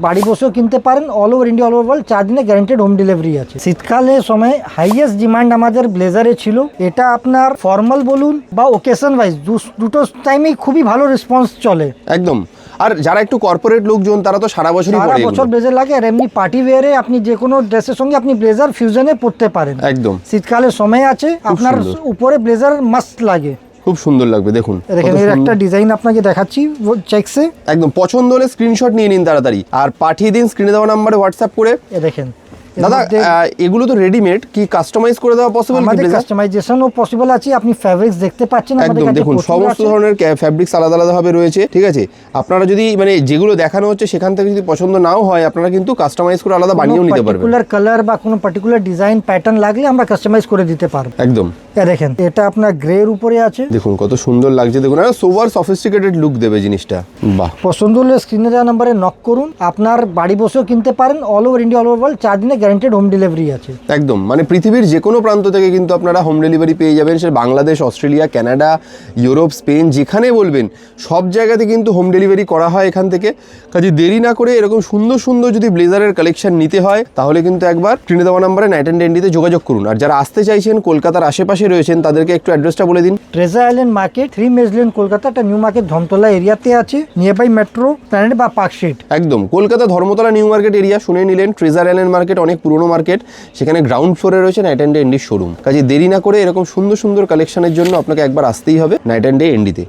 বাড়ি বসেও কিনতে পারেন, all over India, all over world 4 দিনে গ্যারান্টেড হোম ডেলিভারি আছে। শীতকালের সময় হাইয়েস্ট ডিমান্ড আমাদের ব্লেজারে ছিল। এটা আপনার ফর্মাল বলুন বা ওকেশন ওয়াইজ দুটো টাইমেই খুবই ভালো রেসপন্স চলে একদম। আর যারা একটু কর্পোরেট লোকজন তারা তো সারা বছরই সারা পরে বছর ব্লেজার লাগে। আর এমনি পার্টি ওয়্যারে আপনি যে কোনো ড্রেসের সঙ্গে আপনি ব্লেজার ফিউশনে পরতে পারেন। একদম শীতকালের সময় আছে, আপনার সুন্দর। উপরে ব্লেজার মাস্ট লাগে। খুব সুন্দর লাগবে, দেখুন দেখেন কত এর একটা সুন্দর। ডিজাইন আপনাকে দেখাচ্ছি চেকসে। একদম পছন্দ হলে স্ক্রিনশট নিয়ে নিন তাড়াতাড়ি আর পাঠিয়ে দিন স্ক্রিনে দেওয়া নাম্বারে হোয়াটসঅ্যাপ করে। এ দেখেন দাদা এগুলো তো রেডিমেড, কি কাস্টমাইজ করে দেওয়া পসিবল? আমাদের কাস্টমাইজেশনও পসিবল আছে। আপনি ফ্যাব্রিক্স দেখতে পাচ্ছেন আমাদের একদম কাছে দেখুন প্রচুর সমস্ত আছে। ধরনের ফ্যাব্রিক্স আলাদা আলাদা ভাবে রয়েছে, ঠিক আছে। আপনারা যদি মানে যেগুলো দেখানো হচ্ছে সেখান থেকে যদি পছন্দ নাও হয় আপনারা কিন্তু কাস্টমাইজ করে আলাদা বানিয়েও নিতে পারবেন। পার্টিকুলার কালার বা কোনো পার্টিকুলার ডিজাইন প্যাটার্ন লাগলে আমরা কাস্টমাইজ করে দিতে পারবো। একদম। এ দেখেন এটা আপনার গ্রে এর উপরে আছে, দেখুন কত সুন্দর লাগছে, দেখুন আর সোভার সফিস্টিকেটেড লুক দেবে জিনিসটা। বাহ, পছন্দ হলে স্ক্রিনে দেওয়া নাম্বারে নক করুন। আপনার বাড়ি বসেও কিনতে পারেন, all over India, all over world 4 দিনে গ্যারান্টেড হোম ডেলিভারি আছে। একদম মানে পৃথিবীর যে কোনো প্রান্ত থেকে কিন্তু আপনারা হোম ডেলিভারি পেয়ে যাবেন। সে Bangladesh, Australia, Canada, Europe, Spain, যেখানে বলবেন সব জায়গাতে কিন্তু হোম ডেলিভারি করা হয় এখান থেকে। কাজে দেরি না করে এরকম সুন্দর সুন্দর যদি ব্লেজারের কালেকশন নিতে হয় তাহলে কিন্তু একবার স্ক্রিনে দেওয়া নাম্বারে নাইট অ্যান্ড ডেন্ডিতে যোগাযোগ করুন। আর যারা আসতে চাইছেন কলকাতার আশেপাশে রয়েছেন তাদেরকে একটু অ্যাড্রেসটা বলে দিন। ট্রেজার আইল্যান্ড মার্কেট, 3 মেজ লেন, কলকাতা। একটা নিউ মার্কেট ধমতলা এরিয়াতে আছে, নিয়ারবাই মেট্রো প্ল্যানেট বা পার্কশিট। একদম Kolkata Dharmatala new market area শুনে নিলেন। ট্রেজার আইল্যান্ড মার্কেট অনেক পুরনো মার্কেট, সেখানে গ্রাউন্ড ফ্লোরে রয়েছে নাইট অ্যান্ড ডে এন্ডি শোরুম। কাজে দেরি না করে এরকম সুন্দর সুন্দর কালেকশনের জন্য আপনাকে একবার আসতেই হবে নাইট অ্যান্ড ডে এন্ডিতে।